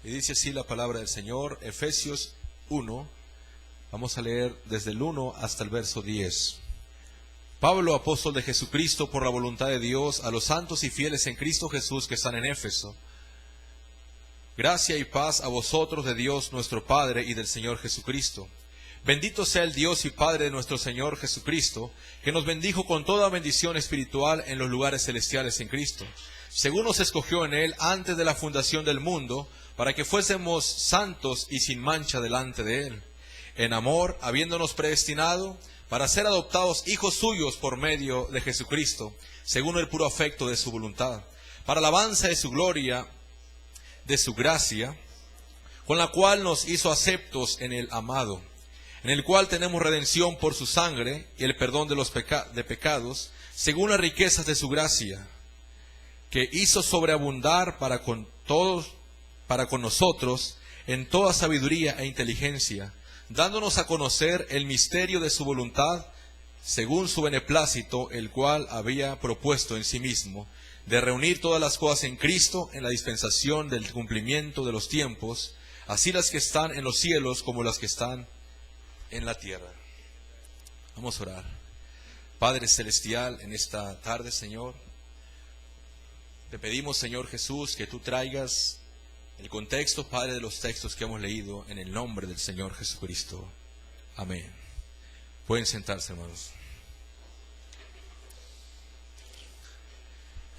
Y dice así la palabra del Señor, Efesios 1, vamos a leer desde el 1 hasta el verso 10. Pablo, apóstol de Jesucristo, por la voluntad de Dios, a los santos y fieles en Cristo Jesús que están en Éfeso. Gracia y paz a vosotros de Dios nuestro Padre y del Señor Jesucristo. Bendito sea el Dios y Padre de nuestro Señor Jesucristo, que nos bendijo con toda bendición espiritual en los lugares celestiales en Cristo, según nos escogió en Él antes de la fundación del mundo, para que fuésemos santos y sin mancha delante de Él, en amor, habiéndonos predestinado para ser adoptados hijos suyos por medio de Jesucristo, según el puro afecto de su voluntad, para alabanza de su gloria, de su gracia, con la cual nos hizo aceptos en el amado, en el cual tenemos redención por su sangre y el perdón de los pecados, según las riquezas de su gracia, que hizo sobreabundar para con nosotros en toda sabiduría e inteligencia, dándonos a conocer el misterio de su voluntad, según su beneplácito, el cual había propuesto en sí mismo, de reunir todas las cosas en Cristo en la dispensación del cumplimiento de los tiempos, así las que están en los cielos como las que están en la tierra. Vamos a orar. Padre Celestial, en esta tarde, Señor, te pedimos, Señor Jesús, que tú traigas el contexto, Padre, de los textos que hemos leído, en el nombre del Señor Jesucristo. Amén. Pueden sentarse, hermanos.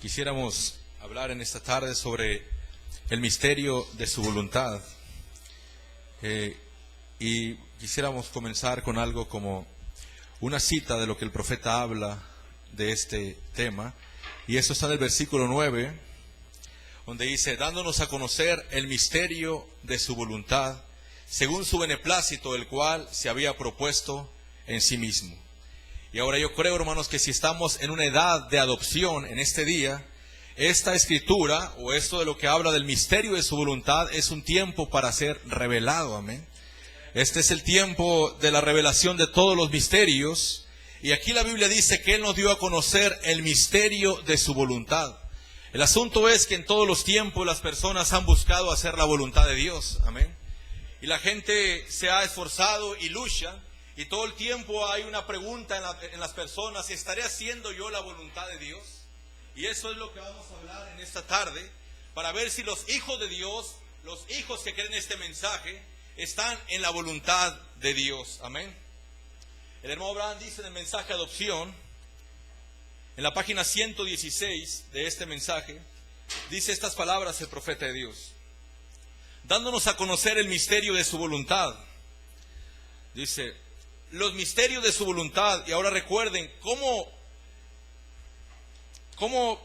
Quisiéramos hablar en esta tarde sobre el misterio de su voluntad. Y quisiéramos comenzar con algo como una cita de lo que el profeta habla de este tema. Y eso está en el versículo 9, donde dice, dándonos a conocer el misterio de su voluntad, según su beneplácito, el cual se había propuesto en sí mismo. Y ahora yo creo, hermanos, que si estamos en una edad de adopción en este día, esta escritura, o esto de lo que habla del misterio de su voluntad, es un tiempo para ser revelado, amén. Este es el tiempo de la revelación de todos los misterios, y aquí la Biblia dice que Él nos dio a conocer el misterio de su voluntad. El asunto es que en todos los tiempos las personas han buscado hacer la voluntad de Dios, amén. Y la gente se ha esforzado y lucha, y todo el tiempo hay una pregunta en las personas: ¿estaré haciendo yo la voluntad de Dios? Y eso es lo que vamos a hablar en esta tarde, para ver si los hijos de Dios, los hijos que creen este mensaje, están en la voluntad de Dios, amén. El hermano Abraham dice en el mensaje de adopción, en la página 116 de este mensaje, dice estas palabras el profeta de Dios, dándonos a conocer el misterio de su voluntad. Dice, los misterios de su voluntad. Y ahora recuerden, ¿cómo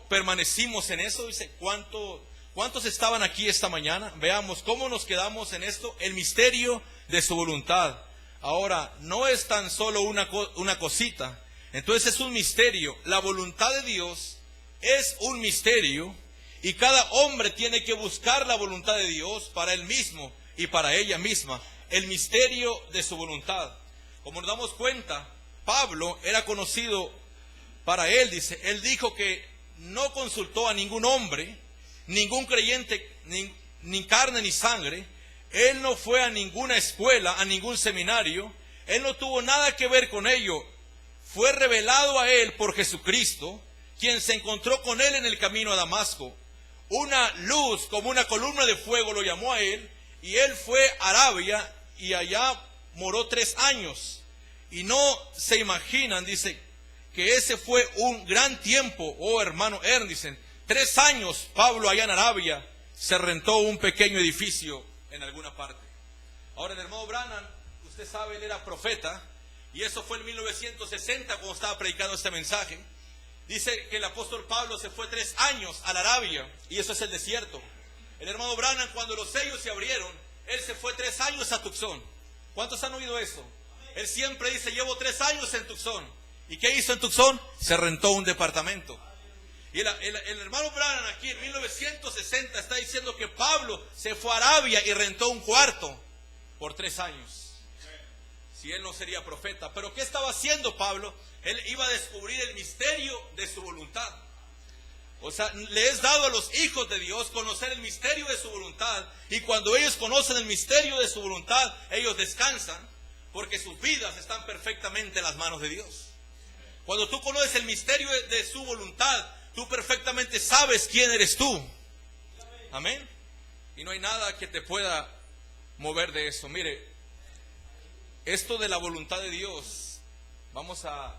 permanecimos en eso? Dice, ¿cuántos estaban aquí esta mañana? Veamos cómo nos quedamos en esto, el misterio de su voluntad. Ahora, no es tan solo una cosita. Entonces es un misterio. La voluntad de Dios es un misterio, y cada hombre tiene que buscar la voluntad de Dios para él mismo y para ella misma. El misterio de su voluntad. Como nos damos cuenta, Pablo era conocido para él, dice, él dijo que no consultó a ningún hombre, ningún creyente, ni carne ni sangre. Él no fue a ninguna escuela, a ningún seminario. Él no tuvo nada que ver con ello. Fue revelado a él por Jesucristo, quien se encontró con él en el camino a Damasco. Una luz como una columna de fuego lo llamó a él, y él fue a Arabia y allá moró 3 años. Y no se imaginan, dice, que ese fue un gran tiempo. Oh, hermano Ernst, dicen, 3 años Pablo allá en Arabia se rentó un pequeño edificio en alguna parte. Ahora el hermano Branham, usted sabe, él era profeta, y eso fue en 1960 cuando estaba predicando este mensaje. Dice que el apóstol Pablo se fue 3 años a la Arabia, y eso es el desierto. El hermano Branham, cuando los sellos se abrieron, él se fue 3 años a Tucson. ¿Cuántos han oído eso? Él siempre dice, llevo 3 años en Tucson. ¿Y qué hizo en Tucson? Se rentó un departamento. Y el hermano Branham aquí en 1960 está diciendo que Pablo se fue a Arabia y rentó un cuarto por 3 años. Si él no sería profeta. Pero ¿qué estaba haciendo Pablo? Él iba a descubrir el misterio de su voluntad. O sea, le es dado a los hijos de Dios conocer el misterio de su voluntad. Y cuando ellos conocen el misterio de su voluntad, ellos descansan, porque sus vidas están perfectamente en las manos de Dios. Cuando tú conoces el misterio de su voluntad, tú perfectamente sabes quién eres tú. Amén. Y no hay nada que te pueda mover de eso. Mire, esto de la voluntad de Dios, vamos a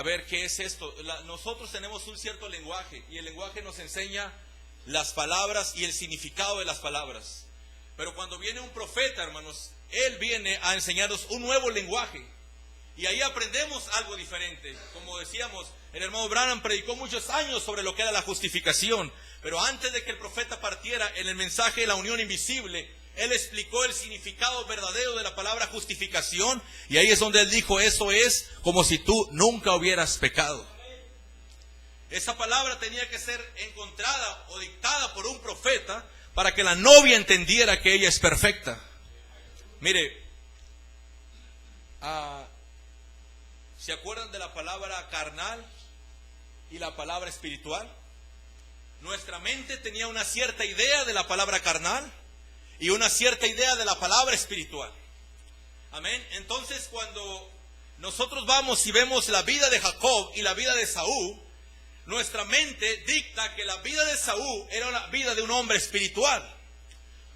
ver qué es esto. Nosotros tenemos un cierto lenguaje, y el lenguaje nos enseña las palabras y el significado de las palabras. Pero cuando viene un profeta, hermanos, él viene a enseñarnos un nuevo lenguaje, y ahí aprendemos algo diferente. Como decíamos, el hermano Branham predicó muchos años sobre lo que era la justificación, pero antes de que el profeta partiera, en el mensaje de la unión invisible, él explicó el significado verdadero de la palabra justificación, y ahí es donde él dijo: eso es como si tú nunca hubieras pecado. Esa palabra tenía que ser encontrada o dictada por un profeta para que la novia entendiera que ella es perfecta. Mire, ¿se acuerdan de la palabra carnal y la palabra espiritual? Nuestra mente tenía una cierta idea de la palabra carnal y una cierta idea de la palabra espiritual. Amén. Entonces, cuando nosotros vamos y vemos la vida de Jacob y la vida de Saúl, nuestra mente dicta que la vida de Saúl era la vida de un hombre espiritual,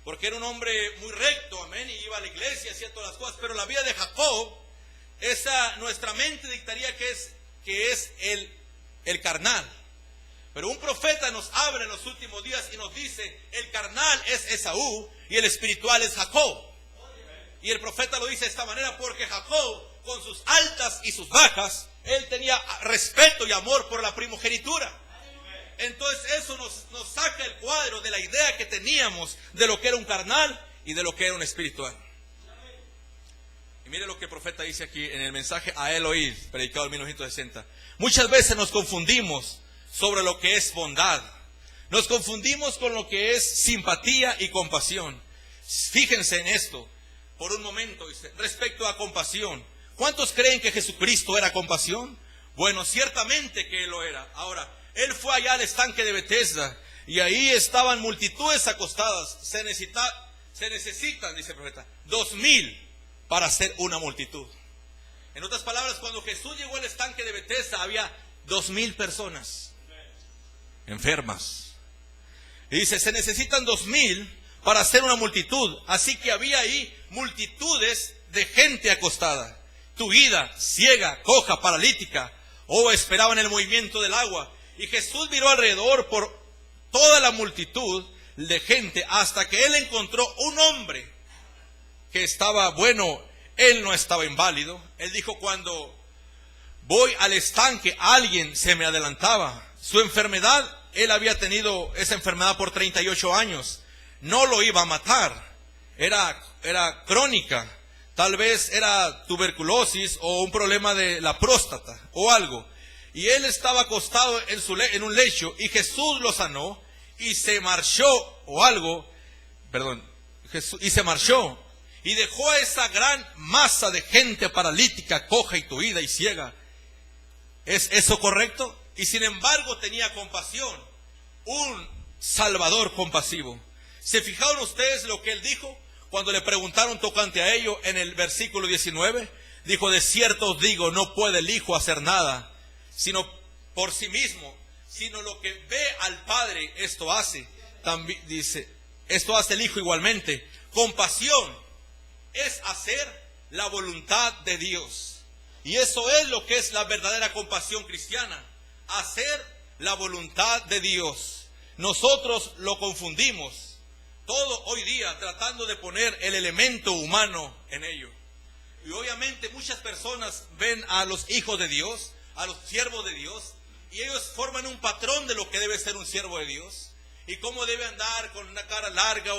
porque era un hombre muy recto, amén, y iba a la iglesia, hacía todas las cosas. Pero la vida de Jacob, nuestra mente dictaría que es el carnal. Pero un profeta nos habla en los últimos días y nos dice: el carnal es Esaú y el espiritual es Jacob. Y el profeta lo dice de esta manera porque Jacob, con sus altas y sus bajas, él tenía respeto y amor por la primogenitura. Entonces eso nos saca el cuadro de la idea que teníamos de lo que era un carnal y de lo que era un espiritual. Y mire lo que el profeta dice aquí en el mensaje a Elohim, predicado en 1960. Muchas veces nos confundimos sobre lo que es bondad. Nos confundimos con lo que es simpatía y compasión. Fíjense en esto por un momento, dice, respecto a compasión. ¿Cuántos creen que Jesucristo era compasión? Bueno, ciertamente que Él lo era. Ahora, Él fue allá al estanque de Betesda y ahí estaban multitudes acostadas. Se necesitan, dice el profeta, 2,000 para hacer una multitud. En otras palabras, cuando Jesús llegó al estanque de Betesda, había 2,000 personas enfermas. Y dice, se necesitan 2,000 para hacer una multitud. Así que había ahí multitudes de gente acostada, tuida, ciega, coja, paralítica, o esperaban el movimiento del agua. Y Jesús miró alrededor por toda la multitud de gente hasta que Él encontró un hombre que estaba bueno. Él no estaba inválido. Él dijo: cuando voy al estanque, alguien se me adelantaba. Su enfermedad, él había tenido esa enfermedad por 38 años. No lo iba a matar. Era crónica. Tal vez era tuberculosis o un problema de la próstata o algo. Y él estaba acostado en un lecho y Jesús lo sanó y se marchó y se marchó y dejó a esa gran masa de gente paralítica, coja y tuida y ciega. ¿Es eso correcto? Y sin embargo tenía compasión, un Salvador compasivo. ¿Se fijaron ustedes lo que él dijo cuando le preguntaron tocante a ello en el versículo 19? Dijo: de cierto os digo, no puede el Hijo hacer nada sino por sí mismo, sino lo que ve al Padre, esto hace. También dice, esto hace el Hijo igualmente. Compasión es hacer la voluntad de Dios. Y eso es lo que es la verdadera compasión cristiana, hacer la voluntad de Dios. Nosotros lo confundimos todo hoy día tratando de poner el elemento humano en ello. Y obviamente muchas personas ven a los hijos de Dios, a los siervos de Dios, y ellos forman un patrón de lo que debe ser un siervo de Dios y cómo debe andar con una cara larga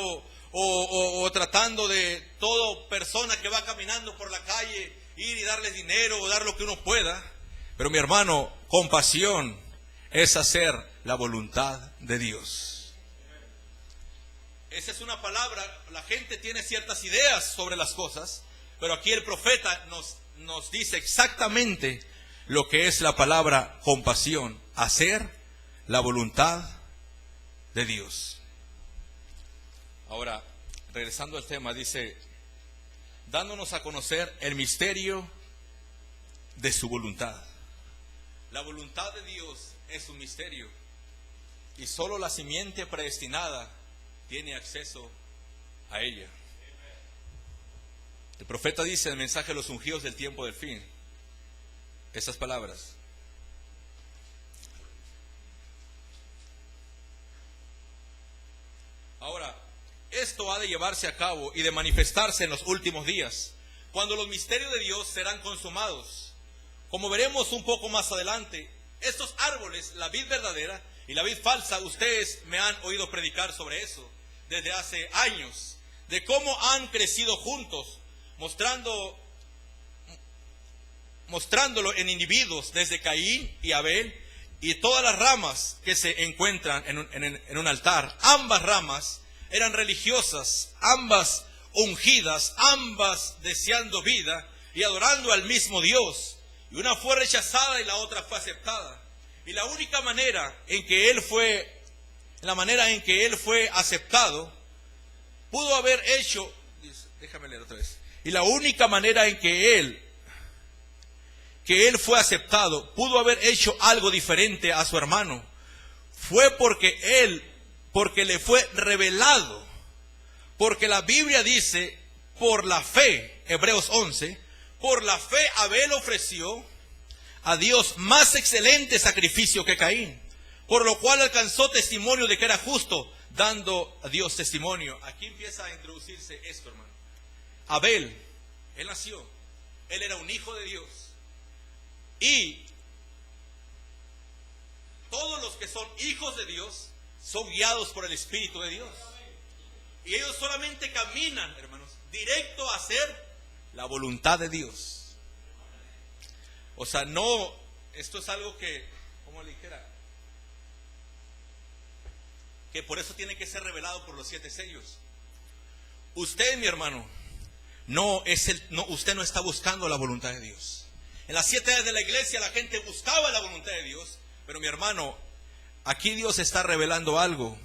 o tratando de toda persona que va caminando por la calle ir y darles dinero o dar lo que uno pueda. Pero mi hermano, compasión es hacer la voluntad de Dios. Esa es una palabra. La gente tiene ciertas ideas sobre las cosas, pero aquí el profeta nos dice exactamente lo que es la palabra compasión: hacer la voluntad de Dios. Ahora, regresando al tema, dice, dándonos a conocer el misterio de su voluntad. La voluntad de Dios es un misterio y solo la simiente predestinada tiene acceso a ella. El profeta dice en el mensaje de los ungidos del tiempo del fin esas palabras: ahora, esto ha de llevarse a cabo y de manifestarse en los últimos días, cuando los misterios de Dios serán consumados. Como veremos un poco más adelante, estos árboles, la vid verdadera y la vid falsa, ustedes me han oído predicar sobre eso desde hace años, de cómo han crecido juntos, mostrándolo en individuos desde Caín y Abel y todas las ramas que se encuentran en un altar. Ambas ramas eran religiosas, ambas ungidas, ambas deseando vida y adorando al mismo Dios. Y una fue rechazada y la otra fue aceptada. Y la única manera en que él fue aceptado, pudo haber hecho, déjame leer otra vez. Y la única manera en que él fue aceptado, pudo haber hecho algo diferente a su hermano. Fue porque le fue revelado. Porque la Biblia dice, por la fe, Hebreos 11, por la fe Abel ofreció a Dios más excelente sacrificio que Caín, por lo cual alcanzó testimonio de que era justo, dando a Dios testimonio. Aquí empieza a introducirse esto, hermano. Abel, él nació, él era un hijo de Dios, y todos los que son hijos de Dios son guiados por el Espíritu de Dios, y ellos solamente caminan, hermanos, directo a hacer la voluntad de Dios. O sea, no, esto es algo que, como le dijera, que por eso tiene que ser revelado por los 7 sellos. Usted, mi hermano, usted no está buscando la voluntad de Dios. En las 7 edades de la iglesia la gente buscaba la voluntad de Dios, pero mi hermano, aquí Dios está revelando algo.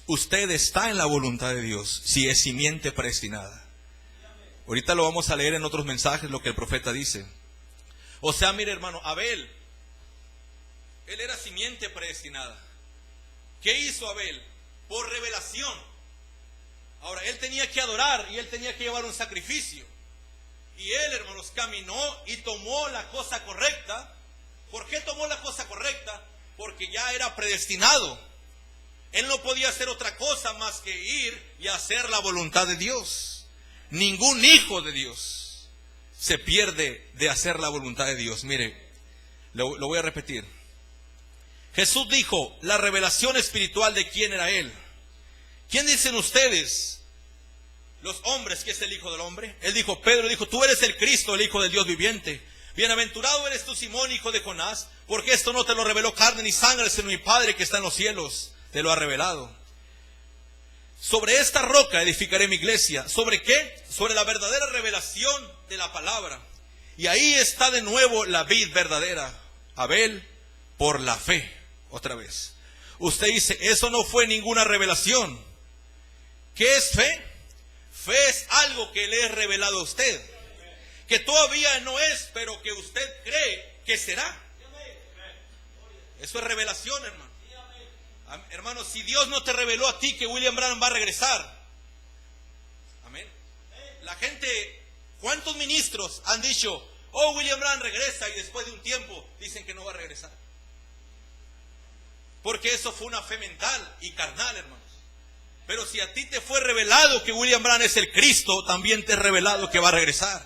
Usted está en la voluntad de Dios si es simiente predestinada. Ahorita lo vamos a leer en otros mensajes lo que el profeta dice. O sea, mire, hermano, Abel, él era simiente predestinada. ¿Qué hizo Abel? Por revelación. Ahora, él tenía que adorar y él tenía que llevar un sacrificio. Y él, hermanos, caminó y tomó la cosa correcta. ¿Por qué tomó la cosa correcta? Porque ya era predestinado. Él no podía hacer otra cosa más que ir y hacer la voluntad de Dios. Ningún hijo de Dios se pierde de hacer la voluntad de Dios. Mire, lo voy a repetir. Jesús dijo, la revelación espiritual de quién era Él. ¿Quién dicen ustedes, los hombres, que es el Hijo del Hombre? Él dijo, Pedro dijo, tú eres el Cristo, el Hijo del Dios viviente. Bienaventurado eres tú, Simón, hijo de Jonás, porque esto no te lo reveló carne ni sangre, sino mi Padre que está en los cielos, te lo ha revelado. Sobre esta roca edificaré mi iglesia. ¿Sobre qué? Sobre la verdadera revelación de la palabra. Y ahí está de nuevo la vid verdadera. Abel, por la fe. Otra vez. Usted dice, eso no fue ninguna revelación. ¿Qué es fe? Fe es algo que le es revelado a usted, que todavía no es, pero que usted cree que será. Eso es revelación, hermano. Hermano, si Dios no te reveló a ti que William Branham va a regresar, amén. La gente, ¿cuántos ministros han dicho, oh, William Branham regresa, y después de un tiempo dicen que no va a regresar? Porque eso fue una fe mental y carnal, hermanos. Pero si a ti te fue revelado que William Branham es el Cristo, también te es revelado que va a regresar.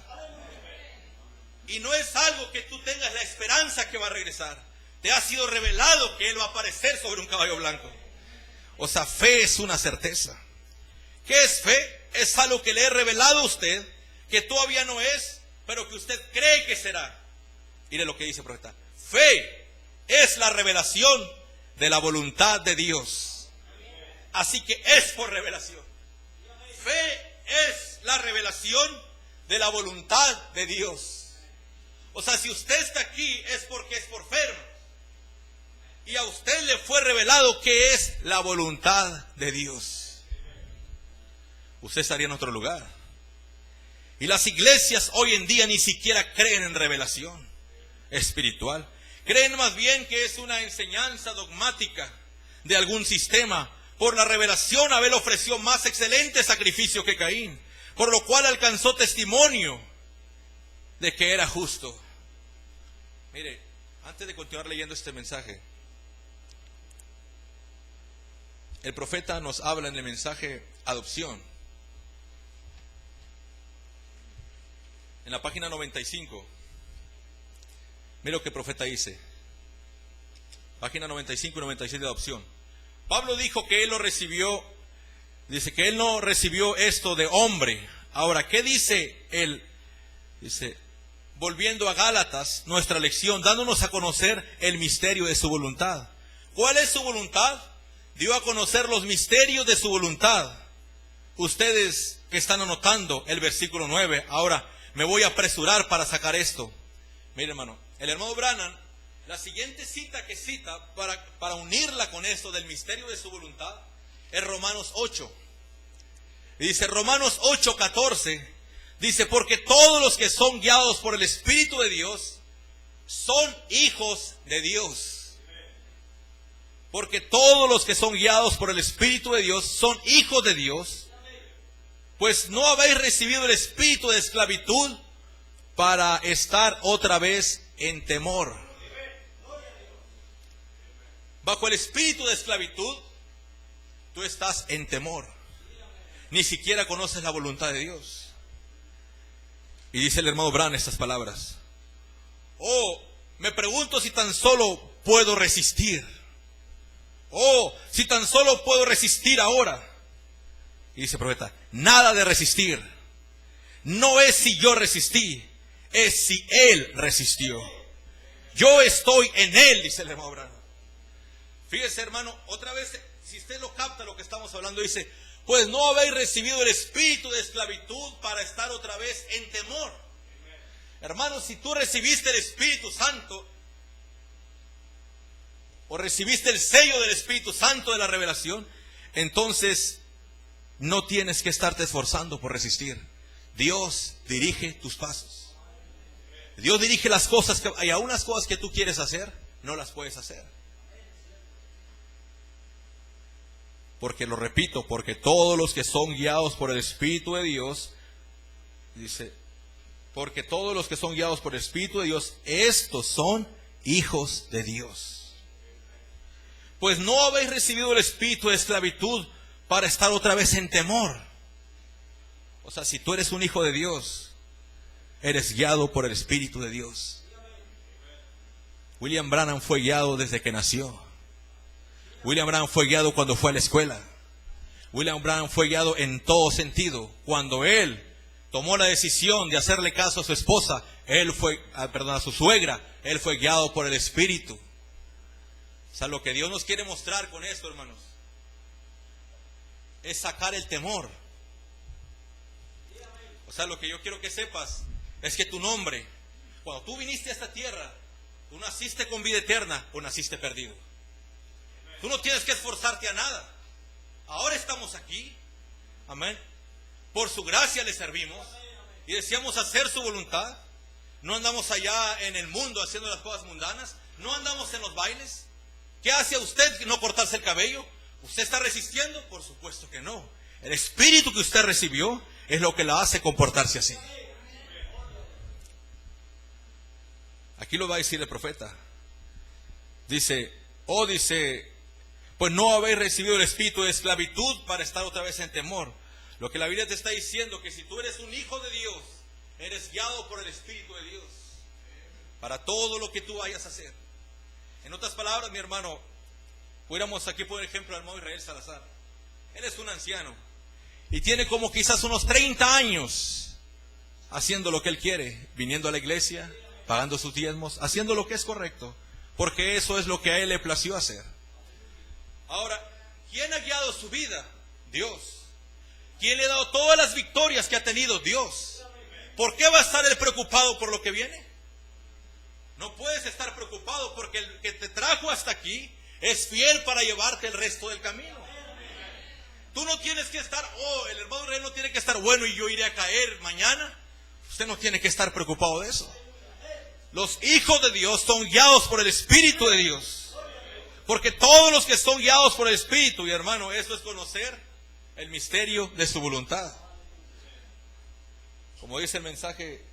Y no es algo que tú tengas la esperanza que va a regresar. Te ha sido revelado que Él va a aparecer sobre un caballo blanco. O sea, fe es una certeza. ¿Qué es fe? Es algo que le he revelado a usted, que todavía no es, pero que usted cree que será. Mire lo que dice el profeta. Fe es la revelación de la voluntad de Dios. Así que es por revelación. Fe es la revelación de la voluntad de Dios. O sea, si usted está aquí es porque es por fe, hermano. y a usted le fue revelado qué es la voluntad de Dios, usted estaría en otro lugar. Y las iglesias hoy en día ni siquiera creen en revelación espiritual. Creen más bien que es una enseñanza dogmática de algún sistema. Por la revelación Abel ofreció más excelente sacrificio que Caín, por lo cual alcanzó testimonio de que era justo. Mire, antes de continuar leyendo este mensaje, el profeta nos habla en el mensaje adopción. En la página 95, mira lo que el profeta dice. Página 95 y 96 de adopción. Pablo dijo que él lo recibió, dice que él no recibió esto de hombre. Ahora, ¿qué dice él? Dice, volviendo a Gálatas, nuestra lección, dándonos a conocer el misterio de su voluntad. ¿Cuál es su voluntad? Dio a conocer los misterios de su voluntad. Ustedes que están anotando el versículo 9, ahora me voy a apresurar para sacar esto. Mire, hermano, el hermano Branham, la siguiente cita que cita para unirla con esto del misterio de su voluntad es Romanos 8. Y dice Romanos 8:14, dice, porque todos los que son guiados por el Espíritu de Dios son hijos de Dios. Porque todos los que son guiados por el Espíritu de Dios son hijos de Dios. Pues no habéis recibido el espíritu de esclavitud para estar otra vez en temor. Bajo el espíritu de esclavitud, tú estás en temor. Ni siquiera conoces la voluntad de Dios. Y dice el hermano Branham estas palabras. Oh, me pregunto si tan solo puedo resistir. Oh, si tan solo puedo resistir ahora. Y dice el profeta, nada de resistir. No es si yo resistí, es si Él resistió. Yo estoy en Él, dice el hermano Branham. Fíjese, hermano, otra vez, si usted lo capta lo que estamos hablando, dice, pues no habéis recibido el espíritu de esclavitud para estar otra vez en temor. Hermano, si tú recibiste el Espíritu Santo, o recibiste el sello del Espíritu Santo de la revelación, entonces no tienes que estarte esforzando por resistir. Dios dirige tus pasos. Dios dirige las cosas, y aún las cosas que tú quieres hacer, no las puedes hacer. Porque lo repito, porque todos los que son guiados por el Espíritu de Dios, dice, porque todos los que son guiados por el Espíritu de Dios, estos son hijos de Dios. Pues no habéis recibido el espíritu de esclavitud para estar otra vez en temor. O sea, si tú eres un hijo de Dios, eres guiado por el Espíritu de Dios. William Branham fue guiado desde que nació. William Branham fue guiado cuando fue a la escuela. William Branham fue guiado en todo sentido. Cuando él tomó la decisión de hacerle caso a su esposa, a su suegra, él fue guiado por el Espíritu. O sea, lo que Dios nos quiere mostrar con esto, hermanos, es sacar el temor. O sea, lo que yo quiero que sepas es que tu nombre, cuando tú viniste a esta tierra, tú naciste con vida eterna o naciste perdido. Tú no tienes que esforzarte a nada. Ahora estamos aquí. Amén. Por su gracia le servimos y deseamos hacer su voluntad. No andamos allá en el mundo haciendo las cosas mundanas. No andamos en los bailes. ¿Qué hace usted no cortarse el cabello? ¿Usted está resistiendo? Por supuesto que no. El espíritu que usted recibió es lo que la hace comportarse así. Aquí lo va a decir el profeta. Dice, pues no habéis recibido el espíritu de esclavitud para estar otra vez en temor. Lo que la Biblia te está diciendo, que si tú eres un hijo de Dios, eres guiado por el Espíritu de Dios para todo lo que tú vayas a hacer. En otras palabras, mi hermano, pudiéramos aquí por ejemplo al hermano Israel Salazar. Él es un anciano y tiene como quizás unos 30 años haciendo lo que él quiere, viniendo a la iglesia, pagando sus diezmos, haciendo lo que es correcto, porque eso es lo que a él le plació hacer. Ahora, ¿quién ha guiado su vida? Dios. ¿Quién le ha dado todas las victorias que ha tenido? Dios. ¿Por qué va a estar él preocupado por lo que viene? No puedes estar preocupado porque el que te trajo hasta aquí es fiel para llevarte el resto del camino. Tú no tienes que estar, el hermano Rey no tiene que estar bueno y yo iré a caer mañana. Usted no tiene que estar preocupado de eso. Los hijos de Dios son guiados por el Espíritu de Dios. Porque todos los que son guiados por el Espíritu, y hermano, eso es conocer el misterio de su voluntad. Como dice el mensaje,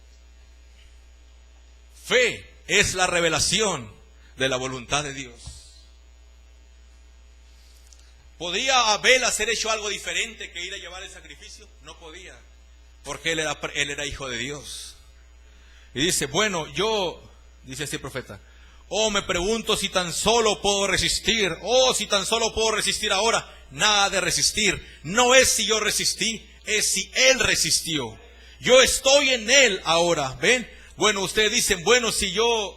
fe es la revelación de la voluntad de Dios. ¿Podía Abel haber hecho algo diferente que ir a llevar el sacrificio? No podía, porque él era hijo de Dios. Y dice, bueno, dice así el profeta, me pregunto si tan solo puedo resistir, si tan solo puedo resistir ahora. Nada de resistir, no es si yo resistí, es si Él resistió. Yo estoy en Él ahora, ¿ven? Bueno, ustedes dicen, bueno, si yo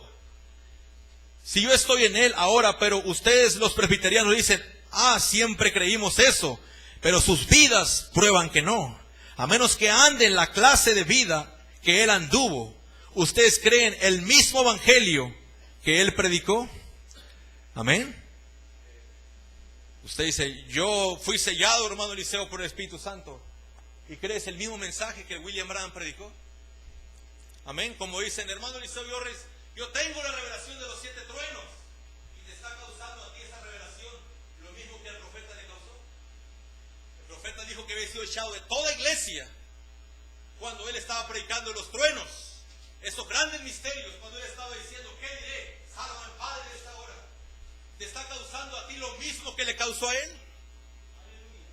estoy en Él ahora, pero ustedes los presbiterianos dicen, siempre creímos eso, pero sus vidas prueban que no. A menos que anden la clase de vida que Él anduvo. ¿Ustedes creen el mismo evangelio que Él predicó? Amén. Usted dice, yo fui sellado, hermano Eliseo, por el Espíritu Santo. ¿Y crees el mismo mensaje que William Branham predicó? Amén. Como dicen, hermano Eliseo, yo tengo la revelación de los 7 truenos. Y te está causando a ti esa revelación lo mismo que al profeta le causó. El profeta dijo que había sido echado de toda iglesia cuando él estaba predicando los truenos. Esos grandes misterios, cuando él estaba diciendo, ¿qué diré? Salva al Padre de esta hora. ¿Te está causando a ti lo mismo que le causó a él?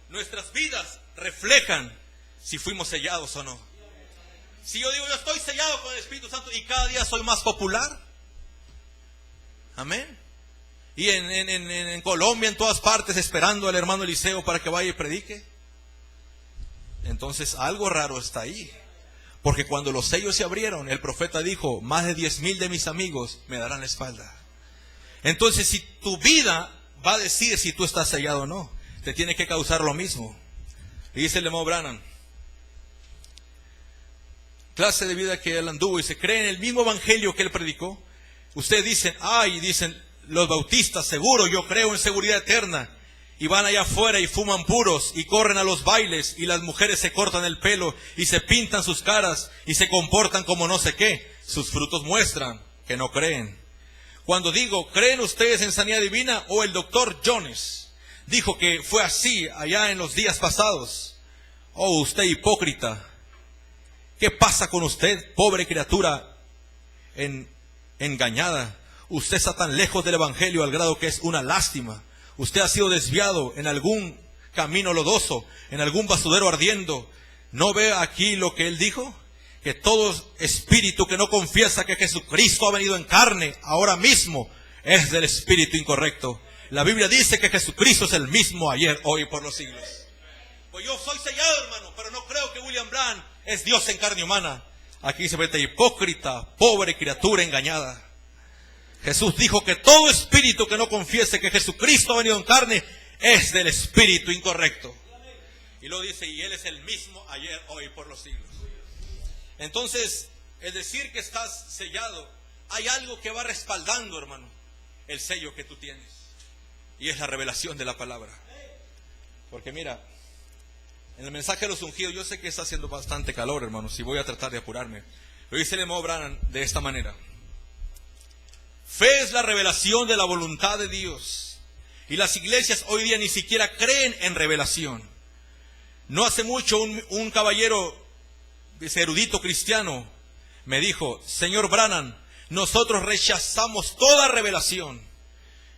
Nuestras vidas reflejan si fuimos sellados o no. Si yo digo, yo estoy sellado con el Espíritu Santo y cada día soy más popular. Amén. Y en Colombia, en todas partes, esperando al hermano Eliseo para que vaya y predique. Entonces algo raro está ahí. Porque cuando los sellos se abrieron, el profeta dijo, más de 10,000 de mis amigos me darán la espalda. Entonces, si tu vida va a decir si tú estás sellado o no, te tiene que causar lo mismo. Y dice el hermano Branham, clase de vida que él anduvo, y se cree en el mismo evangelio que él predicó. Ustedes dicen, dicen los bautistas, seguro, yo creo en seguridad eterna. Y van allá afuera y fuman puros y corren a los bailes y las mujeres se cortan el pelo y se pintan sus caras y se comportan como no sé qué. Sus frutos muestran que no creen. Cuando digo, ¿creen ustedes en sanidad divina? O el doctor Jones dijo que fue así allá en los días pasados. Usted hipócrita. ¿Qué pasa con usted, pobre criatura engañada? Usted está tan lejos del evangelio al grado que es una lástima. Usted ha sido desviado en algún camino lodoso, en algún basurero ardiendo. ¿No ve aquí lo que él dijo? Que todo espíritu que no confiesa que Jesucristo ha venido en carne ahora mismo es del espíritu incorrecto. La Biblia dice que Jesucristo es el mismo ayer, hoy y por los siglos. Pues yo soy sellado, hermano, pero no creo que William Branham es Dios en carne humana. Aquí se ve hipócrita, pobre criatura engañada. Jesús dijo que todo espíritu que no confiese que Jesucristo ha venido en carne es del espíritu incorrecto. Y lo dice, y Él es el mismo ayer, hoy, por los siglos. Entonces, es decir que estás sellado, hay algo que va respaldando, hermano, el sello que tú tienes. Y es la revelación de la palabra. Porque mira, en el mensaje de los ungidos, yo sé que está haciendo bastante calor, hermanos, y voy a tratar de apurarme. Lo dice el hermano Branham de esta manera. Fe es la revelación de la voluntad de Dios. Y las iglesias hoy día ni siquiera creen en revelación. No hace mucho un caballero, dice, erudito cristiano, me dijo, señor Branham, nosotros rechazamos toda revelación.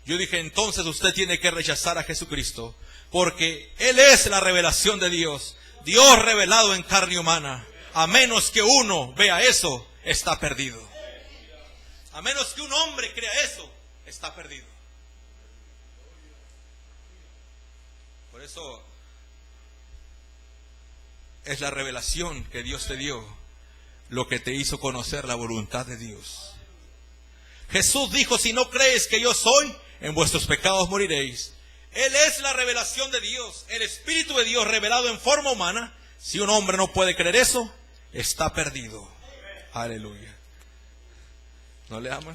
Yo dije, entonces usted tiene que rechazar a Jesucristo, porque Él es la revelación de Dios, Dios revelado en carne humana. A menos que uno vea eso, está perdido. A menos que un hombre crea eso, está perdido. Por eso es la revelación que Dios te dio lo que te hizo conocer la voluntad de Dios. Jesús dijo, si no crees que yo soy, en vuestros pecados moriréis. Él es la revelación de Dios, el Espíritu de Dios revelado en forma humana. Si un hombre no puede creer eso, está perdido. Aleluya. ¿No le aman?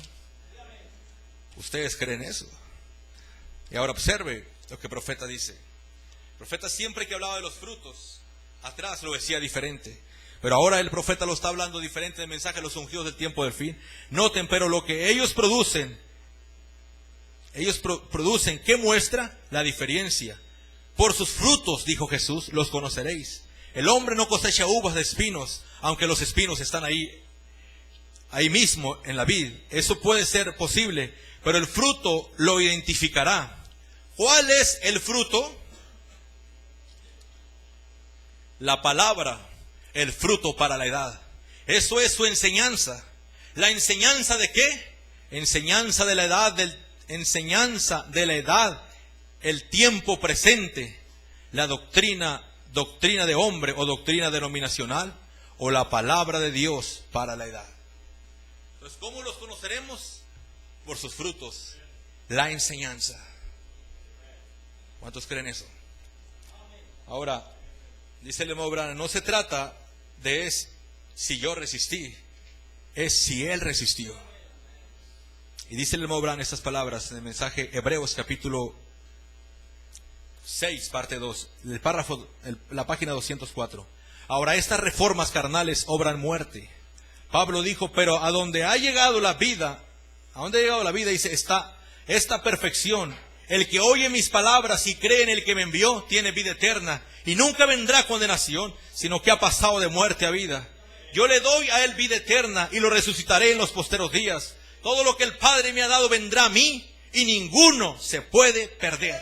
¿Ustedes creen eso? Y ahora observe lo que el profeta dice. El profeta siempre que hablaba de los frutos, atrás lo decía diferente. Pero ahora el profeta lo está hablando diferente del mensaje de los ungidos del tiempo del fin. Noten, pero lo que ellos producen, ¿qué muestra? La diferencia. Por sus frutos, dijo Jesús, los conoceréis. El hombre no cosecha uvas de espinos, aunque los espinos están ahí mismo en la vid. Eso puede ser posible, pero el fruto lo identificará. ¿Cuál es el fruto? La palabra, el fruto para la edad. Eso es su enseñanza. ¿La enseñanza de qué? Enseñanza de la edad, el tiempo presente, la doctrina de hombre o doctrina denominacional, o la palabra de Dios para la edad. Entonces, ¿cómo los conoceremos? Por sus frutos, la enseñanza. ¿Cuántos creen eso? Ahora, dice el hermano Branham, no se trata de si yo resistí, es si él resistió. Y dice el hermano Branham estas palabras en el mensaje Hebreos capítulo 6, parte 2, el párrafo, la página 204. Ahora estas reformas carnales obran muerte. Pablo dijo, pero a donde ha llegado la vida, dice, está esta perfección. El que oye mis palabras y cree en el que me envió, tiene vida eterna, y nunca vendrá condenación, sino que ha pasado de muerte a vida. Yo le doy a él vida eterna, y lo resucitaré en los posteros días. Todo lo que el Padre me ha dado vendrá a mí, y ninguno se puede perder.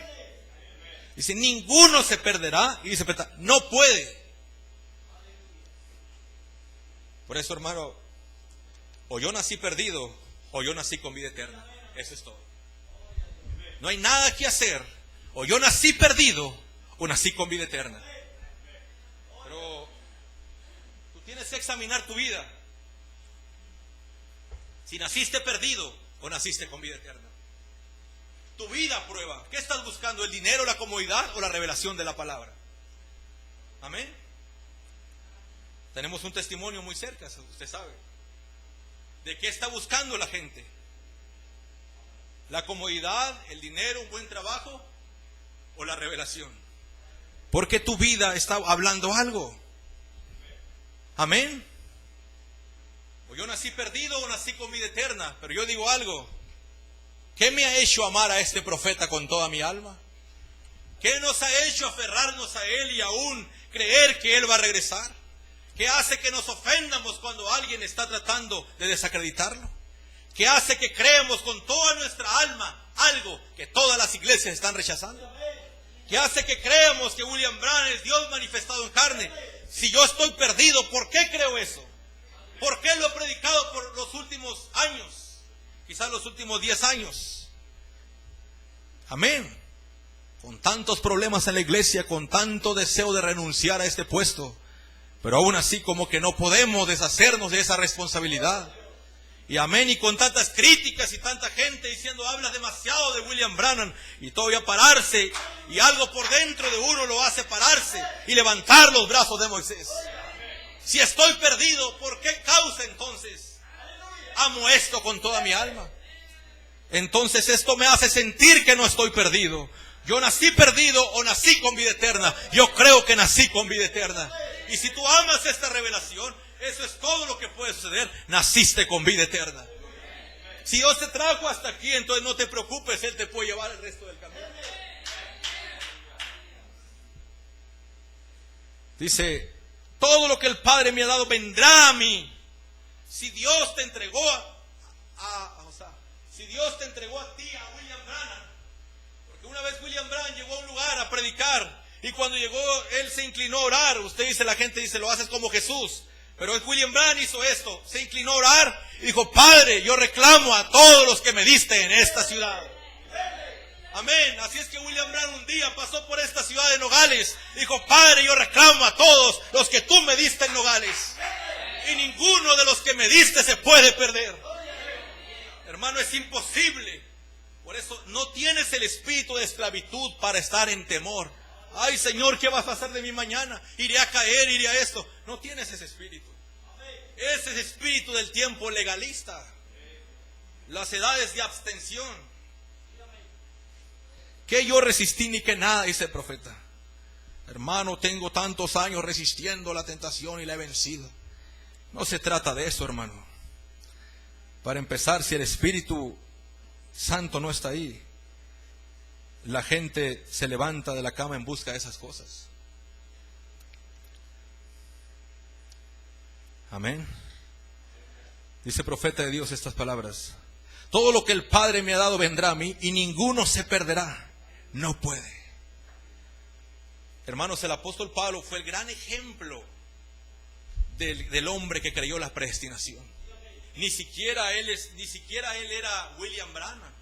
Dice, ninguno se perderá, y dice, no puede. Por eso, hermano, o yo nací perdido, o yo nací con vida eterna. Eso es todo. No hay nada que hacer. O yo nací perdido, o nací con vida eterna. Pero tú tienes que examinar tu vida. Si naciste perdido, o naciste con vida eterna. Tu vida prueba. ¿Qué estás buscando? ¿El dinero, la comodidad o la revelación de la palabra? Amén. Tenemos un testimonio muy cerca, usted sabe. ¿De qué está buscando la gente? ¿La comodidad, el dinero, un buen trabajo o la revelación? Porque tu vida está hablando algo. Amén. O yo nací perdido o nací con vida eterna. Pero yo digo algo. ¿Qué me ha hecho amar a este profeta con toda mi alma? ¿Qué nos ha hecho aferrarnos a él y aún creer que él va a regresar? ¿Qué hace que nos ofendamos cuando alguien está tratando de desacreditarlo? ¿Qué hace que creemos con toda nuestra alma algo que todas las iglesias están rechazando? ¿Qué hace que creemos que William Branham es Dios manifestado en carne? Si yo estoy perdido, ¿por qué creo eso? ¿Por qué lo he predicado por los últimos años? Quizás los últimos 10 años. Amén. Con tantos problemas en la iglesia, con tanto deseo de renunciar a este puesto. Pero aún así como que no podemos deshacernos de esa responsabilidad. Y amén, y con tantas críticas y tanta gente diciendo, hablas demasiado de William Branham, y todavía pararse, y algo por dentro de uno lo hace pararse y levantar los brazos de Moisés. Si estoy perdido, ¿por qué causa entonces? Amo esto con toda mi alma. Entonces esto me hace sentir que no estoy perdido. Yo nací perdido o nací con vida eterna. Yo creo que nací con vida eterna. Y si tú amas esta revelación, eso es todo lo que puede suceder. Naciste con vida eterna. Si Dios te trajo hasta aquí, entonces no te preocupes, Él te puede llevar el resto del camino. Dice, todo lo que el Padre me ha dado vendrá a mí. Si Dios te entregó si Dios te entregó a ti, a William Branham, porque una vez William Branham llegó a un lugar a predicar, y cuando llegó, él se inclinó a orar. Usted dice, la gente dice, lo haces como Jesús. Pero William Branham hizo esto, se inclinó a orar y dijo, Padre, yo reclamo a todos los que me diste en esta ciudad. Amén. Así es que William Branham un día pasó por esta ciudad de Nogales, dijo, Padre, yo reclamo a todos los que tú me diste en Nogales. Y ninguno de los que me diste se puede perder. Hermano, es imposible. Por eso no tienes el espíritu de esclavitud para estar en temor. Ay, Señor, ¿qué vas a hacer de mí mañana? Iré a caer, iré a esto. No tienes ese espíritu. Ese es el espíritu del tiempo legalista. Las edades de abstención. Que yo resistí ni que nada, dice el profeta. Hermano, tengo tantos años resistiendo la tentación y la he vencido. No se trata de eso, hermano. Para empezar, si el Espíritu Santo no está ahí, la gente se levanta de la cama en busca de esas cosas. Amén. Dice el profeta de Dios estas palabras: todo lo que el Padre me ha dado vendrá a mí, y ninguno se perderá. No puede. Hermanos, el apóstol Pablo fue el gran ejemplo del hombre que creyó la predestinación. Ni siquiera él era William Branham.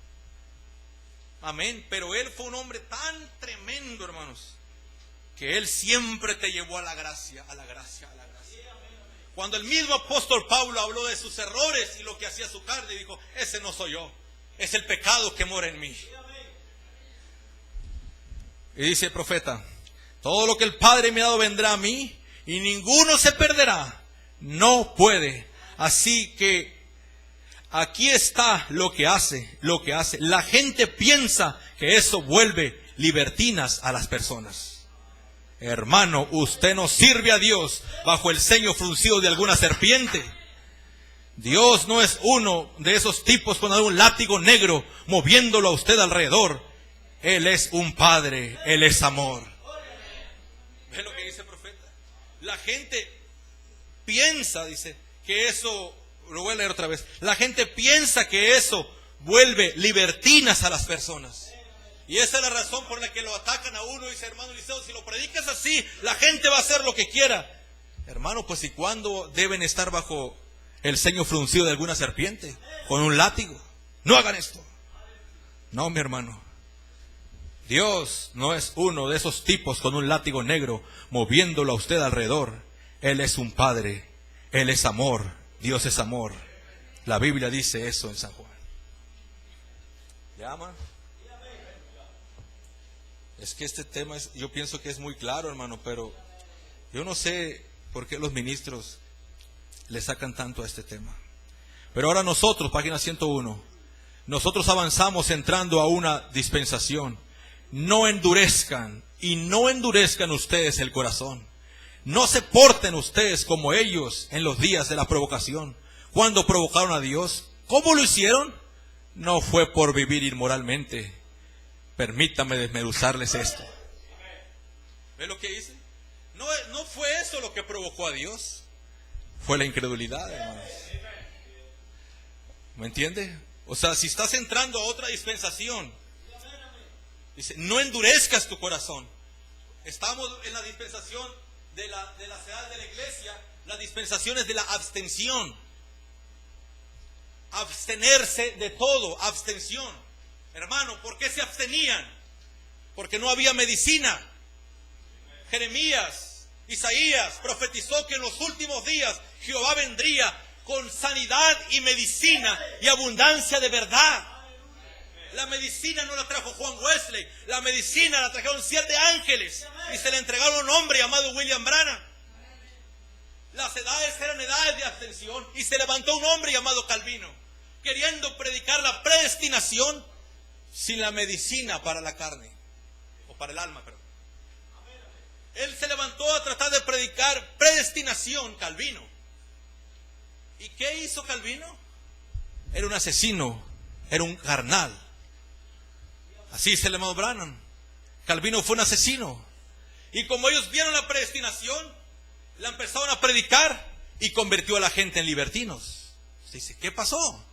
Amén. Pero él fue un hombre tan tremendo, hermanos, que él siempre te llevó a la gracia, a la gracia, a la gracia. Cuando el mismo apóstol Pablo habló de sus errores y lo que hacía su carne, dijo: ese no soy yo, es el pecado que mora en mí. Y dice el profeta: todo lo que el Padre me ha dado vendrá a mí, y ninguno se perderá. No puede. Así que aquí está lo que hace. La gente piensa que eso vuelve libertinas a las personas. Hermano, usted no sirve a Dios bajo el ceño fruncido de alguna serpiente. Dios no es uno de esos tipos con un látigo negro moviéndolo a usted alrededor. Él es un Padre, Él es amor. ¿Ve lo que dice el profeta? La gente piensa, dice, que eso, lo voy a leer otra vez. La gente piensa que eso vuelve libertinas a las personas. Y esa es la razón por la que lo atacan a uno. Dice: hermano Eliseo, si lo predicas así, la gente va a hacer lo que quiera. Hermano, pues ¿y cuándo deben estar bajo el ceño fruncido de alguna serpiente? Con un látigo. No hagan esto. No, mi hermano. Dios no es uno de esos tipos con un látigo negro moviéndolo a usted alrededor. Él es un Padre. Él es amor. Dios es amor. La Biblia dice eso en San Juan. ¿Llama? Es que este tema yo pienso que es muy claro, hermano, pero yo no sé por qué los ministros le sacan tanto a este tema. Pero ahora nosotros, página 101, nosotros avanzamos entrando a una dispensación. No endurezcan ustedes el corazón. No se porten ustedes como ellos en los días de la provocación, cuando provocaron a Dios. ¿Cómo lo hicieron? No fue por vivir inmoralmente. Permítame desmenuzarles esto. ¿Ve lo que dice? No fue eso lo que provocó a Dios. Fue la incredulidad, hermanos. ¿Me entiende? O sea, si estás entrando a otra dispensación, dice: no endurezcas tu corazón. Estamos en la dispensación de las edades de la iglesia. La dispensación es de la abstención. Abstenerse de todo, abstención. Hermano, ¿por qué se abstenían? Porque no había medicina. Jeremías, Isaías profetizó que en los últimos días Jehová vendría con sanidad y medicina y abundancia de verdad. La medicina no la trajo Juan Wesley, la medicina la trajeron 7 ángeles y se le entregaron a un hombre llamado William Branham. Las edades eran edades de abstención y se levantó un hombre llamado Calvino, queriendo predicar la predestinación sin la medicina para la carne, o para el alma, perdón. Él se levantó a tratar de predicar predestinación, Calvino. ¿Y qué hizo Calvino? Era un asesino, era un carnal. Así se le llamó Branham. Calvino fue un asesino. Y como ellos vieron la predestinación, la empezaron a predicar y convirtió a la gente en libertinos. Se dice: ¿qué pasó?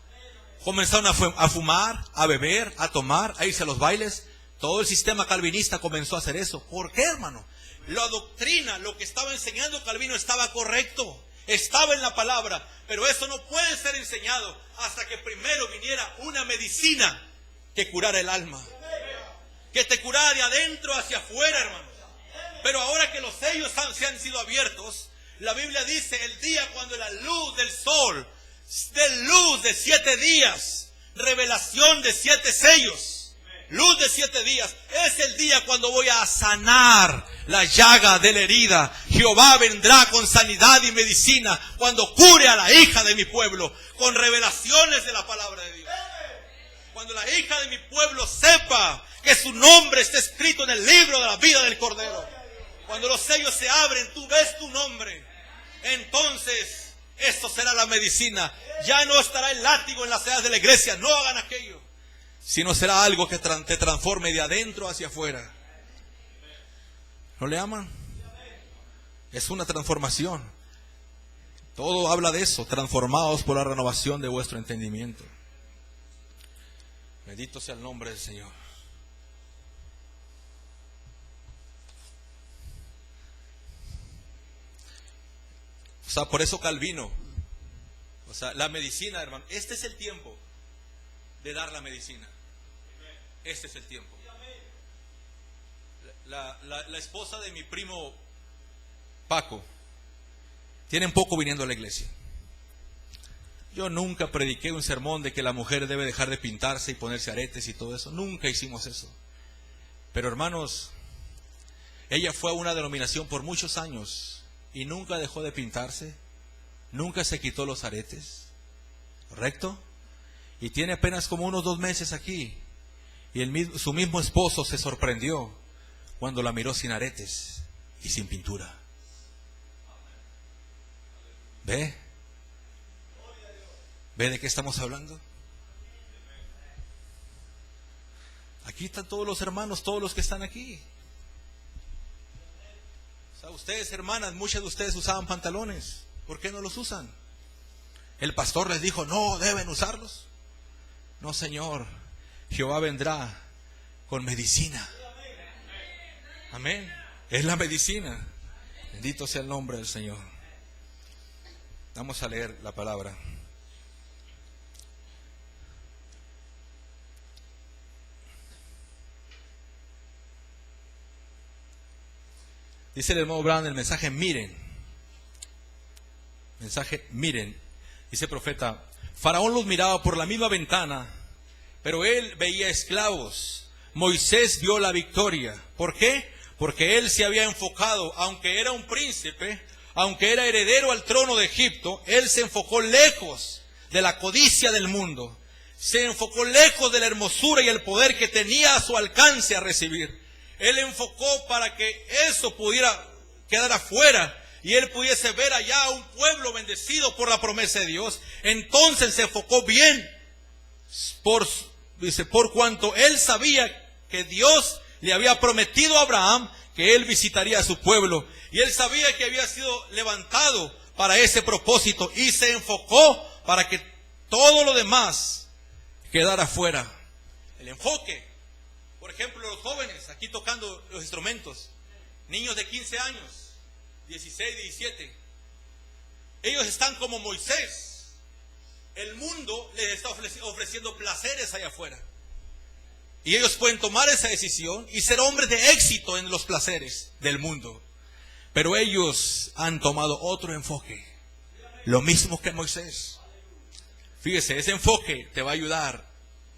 Comenzaron a fumar, a beber, a tomar, a irse a los bailes. Todo el sistema calvinista comenzó a hacer eso. ¿Por qué, hermano? La doctrina, lo que estaba enseñando Calvino estaba correcto. Estaba en la palabra. Pero eso no puede ser enseñado hasta que primero viniera una medicina que curara el alma. Que te curara de adentro hacia afuera, hermano. Pero ahora que los sellos se han sido abiertos, la Biblia dice: el día cuando la luz del sol, de luz de 7 días, revelación de 7 sellos. luz de 7 días. Es el día cuando voy a sanar la llaga de la herida. Jehová vendrá con sanidad y medicina cuando cure a la hija de mi pueblo, con revelaciones de la palabra de Dios. Cuando la hija de mi pueblo sepa que su nombre está escrito en el libro de la vida del Cordero. Cuando los sellos se abren, tú ves tu nombre. Entonces, esto será la medicina. Ya no estará el látigo en las edades de la iglesia. No hagan aquello. Sino será algo que te transforme de adentro hacia afuera. ¿No le aman? Es una transformación. Todo habla de eso. Transformados por la renovación de vuestro entendimiento. Bendito sea el nombre del Señor. O sea, por eso Calvino, o sea, la medicina, hermano, este es el tiempo de dar la medicina. Este es el tiempo. La esposa de mi primo Paco tiene un poco viniendo a la iglesia. Yo nunca prediqué un sermón de que la mujer debe dejar de pintarse y ponerse aretes y todo eso. Nunca hicimos eso. Pero hermanos, ella fue a una denominación por muchos años y nunca dejó de pintarse, nunca se quitó los aretes, ¿correcto? Y tiene apenas como unos 2 meses aquí. Y su mismo esposo se sorprendió cuando la miró sin aretes y sin pintura. ¿Ve? ¿Ve de qué estamos hablando? Aquí están todos los hermanos, todos los que están aquí. O sea, ustedes, hermanas, muchas de ustedes usaban pantalones. ¿Por qué no los usan? El pastor les dijo, no, deben usarlos. No, Señor, Jehová vendrá con medicina. Amén. Es la medicina. Bendito sea el nombre del Señor. Vamos a leer la palabra. Dice el hermano Brown en el mensaje, miren. Mensaje, miren. Dice el profeta, Faraón los miraba por la misma ventana, pero él veía esclavos. Moisés vio la victoria. ¿Por qué? Porque él se había enfocado, aunque era un príncipe, aunque era heredero al trono de Egipto, él se enfocó lejos de la codicia del mundo. Se enfocó lejos de la hermosura y el poder que tenía a su alcance a recibir. Él enfocó para que eso pudiera quedar afuera y él pudiese ver allá a un pueblo bendecido por la promesa de Dios. Entonces se enfocó bien por cuanto él sabía que Dios le había prometido a Abraham que él visitaría a su pueblo. Y él sabía que había sido levantado para ese propósito y se enfocó para que todo lo demás quedara fuera. El enfoque. Por ejemplo, los jóvenes aquí tocando los instrumentos, niños de 15 años, 16, 17, ellos están como Moisés. El mundo les está ofreciendo placeres allá afuera. Y ellos pueden tomar esa decisión y ser hombres de éxito en los placeres del mundo. Pero ellos han tomado otro enfoque, lo mismo que Moisés. Fíjese, ese enfoque te va a ayudar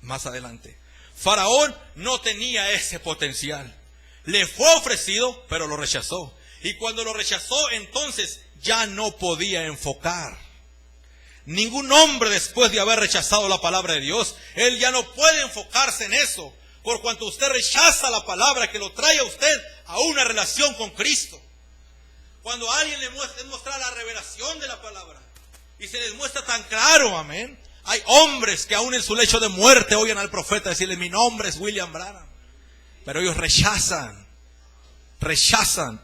más adelante. Faraón no tenía ese potencial. Le fue ofrecido, pero lo rechazó. Y cuando lo rechazó, entonces ya no podía enfocar. Ningún hombre, después de haber rechazado la palabra de Dios, él ya no puede enfocarse en eso. Por cuanto usted rechaza la palabra que lo trae a usted a una relación con Cristo. Cuando a alguien le muestra la revelación de la palabra y se les muestra tan claro, amén. Hay hombres que aún en su lecho de muerte oyen al profeta decirle, mi nombre es William Branham. Pero ellos rechazan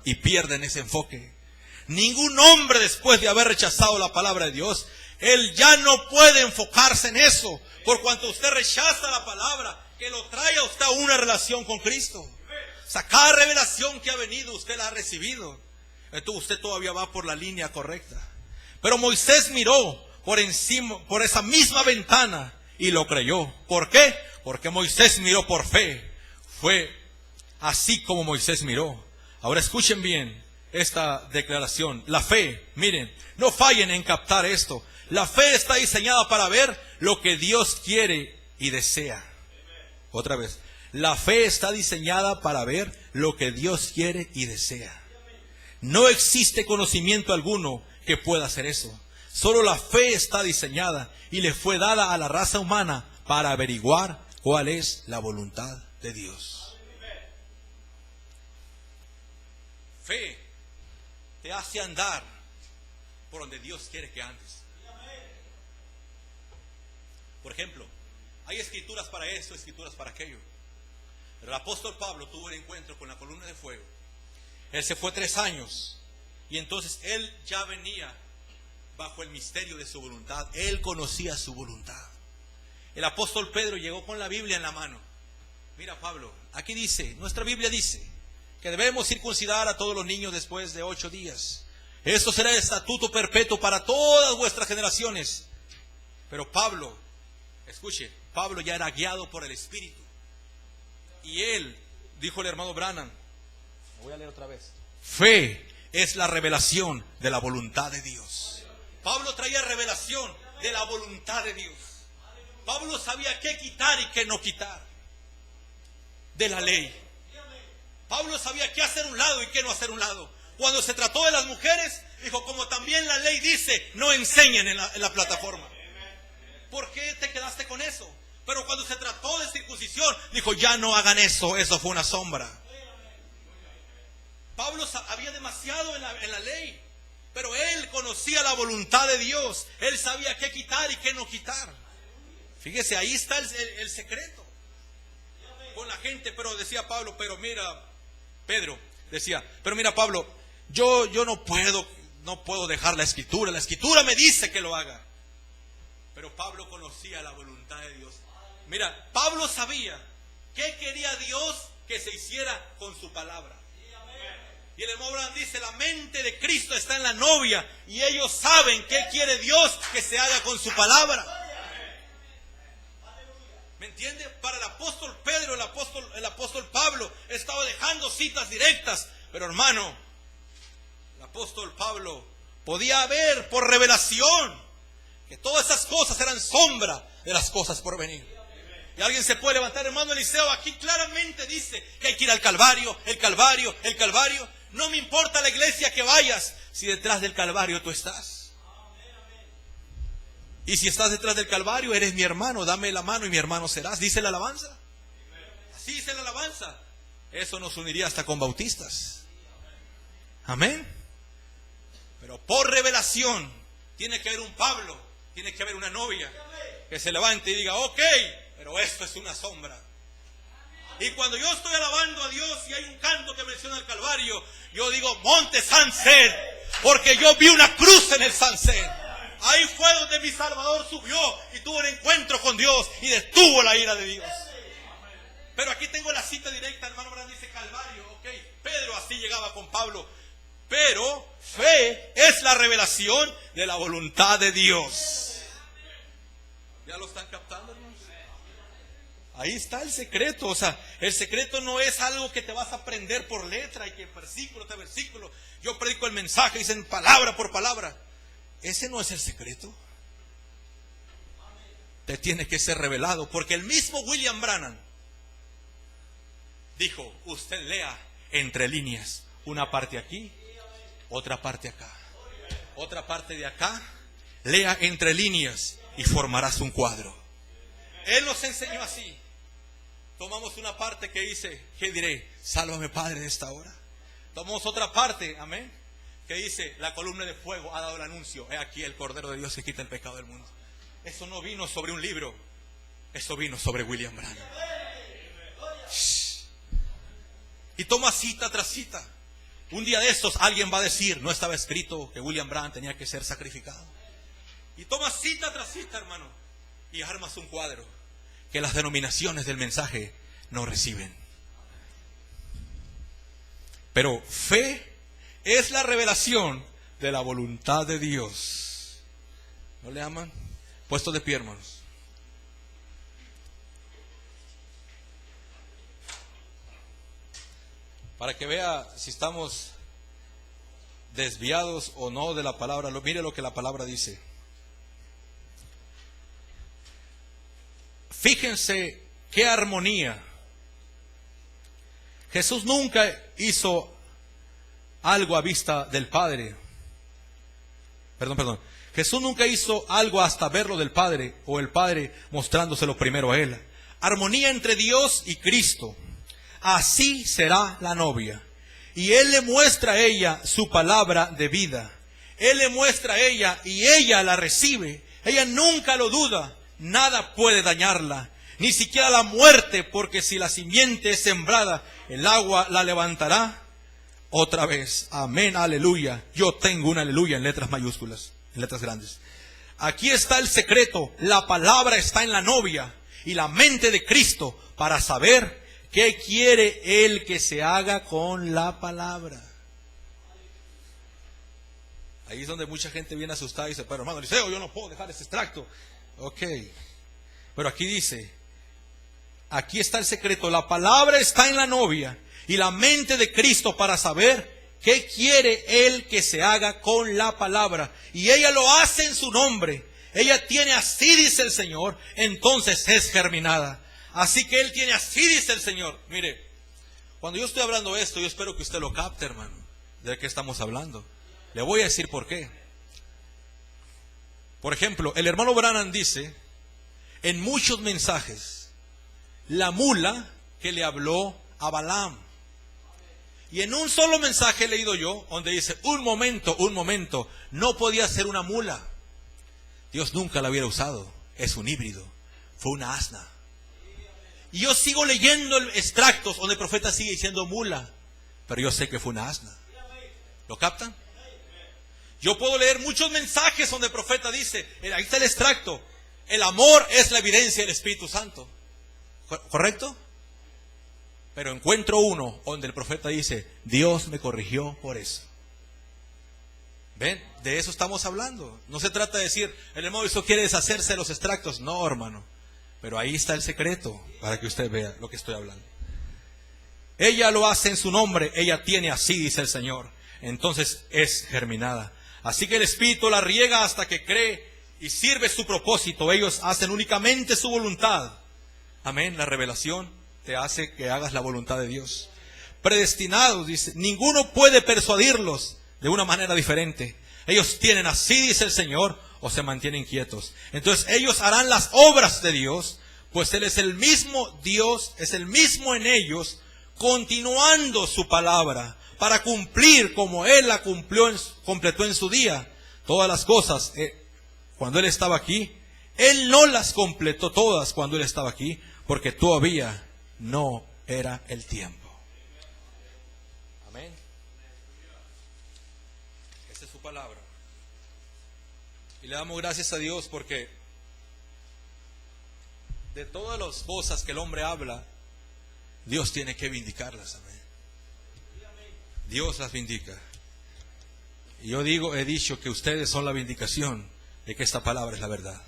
y pierden ese enfoque. Ningún hombre, después de haber rechazado la palabra de Dios, él ya no puede enfocarse en eso. Por cuanto usted rechaza la palabra que lo trae a usted a una relación con Cristo. O sea, cada revelación que ha venido usted la ha recibido. Entonces usted todavía va por la línea correcta. Pero Moisés miró por encima, por esa misma ventana y lo creyó. ¿Por qué? Porque Moisés miró por fe. Fue así como Moisés miró. Ahora escuchen bien esta declaración. La fe, miren, no fallen en captar esto. La fe está diseñada para ver lo que Dios quiere y desea. Otra vez. La fe está diseñada para ver lo que Dios quiere y desea. No existe conocimiento alguno que pueda hacer eso. Solo la fe está diseñada y le fue dada a la raza humana para averiguar cuál es la voluntad de Dios. Fe te hace andar por donde Dios quiere que andes. Por ejemplo, hay escrituras para esto, escrituras para aquello. El apóstol Pablo tuvo un encuentro con la columna de fuego. Él se fue 3 años y entonces él ya venía bajo el misterio de su voluntad. Él conocía su voluntad. El apóstol Pedro llegó con la Biblia en la mano. Mira, Pablo, aquí dice, nuestra Biblia dice que debemos circuncidar a todos los niños después de 8 días. Esto será el estatuto perpetuo para todas vuestras generaciones. Pero Pablo, escuche, Pablo ya era guiado por el Espíritu. Y él, dijo el hermano Branham, voy a leer otra vez. Fe es la revelación de la voluntad de Dios. Pablo traía revelación de la voluntad de Dios. Pablo sabía qué quitar y qué no quitar de la ley. Pablo sabía qué hacer un lado y qué no hacer un lado. Cuando se trató de las mujeres, dijo, como también la ley dice, no enseñen en la plataforma. ¿Por qué te quedaste con eso? Pero cuando se trató de circuncisión, dijo, ya no hagan eso, eso fue una sombra. Pablo había demasiado en la ley, pero él conocía la voluntad de Dios. Él sabía qué quitar y qué no quitar. Fíjese, ahí está el secreto con la gente. Pero decía Pablo, pero mira, Pedro decía, pero mira, Pablo, yo no puedo dejar la escritura me dice que lo haga. Pero Pablo conocía la voluntad de Dios. Mira, Pablo sabía qué quería Dios que se hiciera con su palabra. Y el hermano Branham dice, la mente de Cristo está en la novia y ellos saben qué quiere Dios que se haga con su palabra. ¿Me entiende? Para el apóstol Pedro, el apóstol Pablo estaba dejando citas directas. Pero hermano, el apóstol Pablo podía ver por revelación que todas esas cosas eran sombra de las cosas por venir. Y alguien se puede levantar, hermano Eliseo, aquí claramente dice que hay que ir al Calvario, el Calvario, el Calvario. No me importa la iglesia que vayas, si detrás del Calvario tú estás. Y si estás detrás del Calvario, eres mi hermano, dame la mano y mi hermano serás. Dice la alabanza. Así dice la alabanza. Eso nos uniría hasta con bautistas. Amén. Pero por revelación, tiene que haber un Pablo, tiene que haber una novia que se levante y diga, ok, pero esto es una sombra. Y cuando yo estoy alabando a Dios y hay un canto que menciona el Calvario, yo digo, monte Sansed, porque yo vi una cruz en el Sansed. Ahí fue donde mi Salvador subió y tuvo un encuentro con Dios y detuvo la ira de Dios. Pero aquí tengo la cita directa, hermano Branham dice Calvario, ok. Pedro así llegaba con Pablo. Pero fe es la revelación de la voluntad de Dios. ¿Ya lo están captando, hermanos? Ahí está el secreto. O sea, el secreto no es algo que te vas a aprender por letra y que versículo tras versículo. Yo predico el mensaje, dicen palabra por palabra. Ese no es el secreto. Te tiene que ser revelado. Porque el mismo William Branham dijo, usted lea entre líneas. Una parte aquí, otra parte acá, otra parte de acá. Lea entre líneas y formarás un cuadro. Él nos enseñó así. Tomamos una parte que dice, ¿qué diré? Sálvame, Padre, de esta hora. Tomamos otra parte, amén, que dice, la columna de fuego ha dado el anuncio. He aquí el Cordero de Dios que quita el pecado del mundo. Eso no vino sobre un libro. Eso vino sobre William Branham. Shh. Y toma cita tras cita. Un día de estos alguien va a decir, no estaba escrito que William Branham tenía que ser sacrificado. Y toma cita tras cita, hermano. Y armas un cuadro que las denominaciones del mensaje no reciben. Pero fe es la revelación de la voluntad de Dios. ¿No le aman? Puestos de pie, hermanos. Para que vea si estamos desviados o no de la palabra. Mire lo que la palabra dice. Fíjense qué armonía Jesús nunca hizo algo a vista del Padre. Perdón. Jesús nunca hizo algo hasta verlo del Padre o el Padre mostrándoselo primero a Él. Armonía entre Dios y Cristo. Así será la novia. Y Él le muestra a ella su palabra de vida. Él le muestra a ella y ella la recibe. Ella nunca lo duda. Nada puede dañarla, ni siquiera la muerte, porque si la simiente es sembrada, el agua la levantará otra vez. Amén, aleluya. Yo tengo un aleluya en letras mayúsculas, en letras grandes. Aquí está el secreto. La palabra está en la novia y la mente de Cristo para saber qué quiere Él que se haga con la palabra. Ahí es donde mucha gente viene asustada y dice, pero hermano Eliseo, yo no puedo dejar ese extracto. Ok, pero aquí dice, aquí está el secreto. La palabra está en la novia y la mente de Cristo para saber qué quiere Él que se haga con la palabra. Y ella lo hace en su nombre. Ella tiene así dice el Señor, entonces es germinada. Así que Él tiene así dice el Señor. Mire, cuando yo estoy hablando esto, yo espero que usted lo capte, hermano, de qué estamos hablando. Le voy a decir por qué. Por ejemplo, el hermano Branham dice en muchos mensajes la mula que le habló a Balaam. Y en un solo mensaje he leído yo donde dice, un momento, no podía ser una mula. Dios nunca la hubiera usado. Es un híbrido. Fue una asna. Y yo sigo leyendo extractos donde el profeta sigue diciendo mula, pero yo sé que fue una asna. ¿Lo captan? Yo puedo leer muchos mensajes donde el profeta dice, ahí está el extracto, el amor es la evidencia del Espíritu Santo. ¿Correcto? Pero encuentro uno donde el profeta dice, Dios me corrigió por eso. ¿Ven? De eso estamos hablando. No se trata de decir, el hermano eso quiere deshacerse de los extractos. No, hermano. Pero ahí está el secreto para que usted vea lo que estoy hablando. Ella lo hace en su nombre, ella tiene así dice el Señor. Entonces es germinada. Así que el Espíritu la riega hasta que cree y sirve su propósito. Ellos hacen únicamente su voluntad. Amén. La revelación te hace que hagas la voluntad de Dios. Predestinados, dice, ninguno puede persuadirlos de una manera diferente. Ellos tienen así dice el Señor o se mantienen quietos. Entonces ellos harán las obras de Dios, pues Él es el mismo Dios, es el mismo en ellos, continuando su palabra, para cumplir como Él la completó en su día. Todas las cosas, cuando Él estaba aquí, Él no las completó todas cuando Él estaba aquí, porque todavía no era el tiempo. Amén. Esa es su palabra. Y le damos gracias a Dios porque de todas las cosas que el hombre habla, Dios tiene que vindicarlas. Amén. Dios las vindica. Y yo he dicho que ustedes son la vindicación de que esta palabra es la verdad.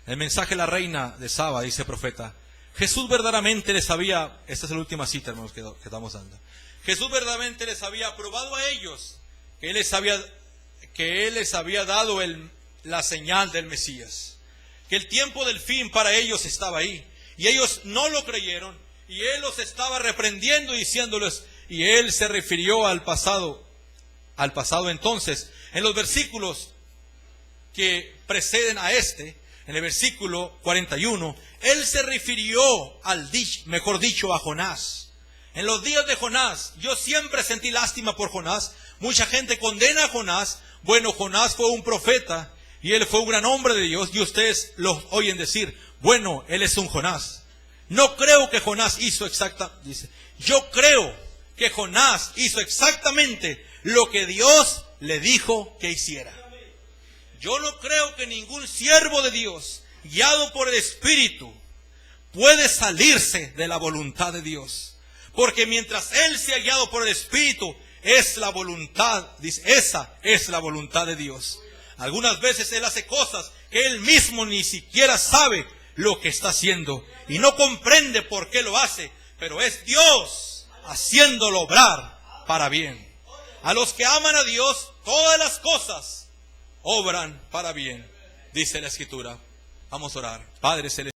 El mensaje de la reina de Saba, dice el profeta, Jesús verdaderamente les había, esta es la última cita, hermanos, que estamos dando. Jesús verdaderamente les había probado a ellos que Él les había dado la señal del Mesías. Que el tiempo del fin para ellos estaba ahí. Y ellos no lo creyeron. Y Él los estaba reprendiendo diciéndoles, y Él se refirió al pasado entonces, en los versículos que preceden a en el versículo 41, Él se refirió mejor dicho, a Jonás. En los días de Jonás, yo siempre sentí lástima por Jonás. Mucha gente condena a Jonás. Bueno, Jonás fue un profeta y él fue un gran hombre de Dios. Y ustedes lo oyen decir, bueno, él es un Jonás. No creo que Jonás yo creo que Jonás hizo exactamente lo que Dios le dijo que hiciera. Yo no creo que ningún siervo de Dios, guiado por el Espíritu, puede salirse de la voluntad de Dios. Porque mientras él sea guiado por el Espíritu, es la voluntad, dice, esa es la voluntad de Dios. Algunas veces él hace cosas que él mismo ni siquiera sabe lo que está haciendo. Y no comprende por qué lo hace, pero es Dios haciéndolo obrar para bien. A los que aman a Dios, todas las cosas obran para bien, dice la Escritura. Vamos a orar. Padre Celestial.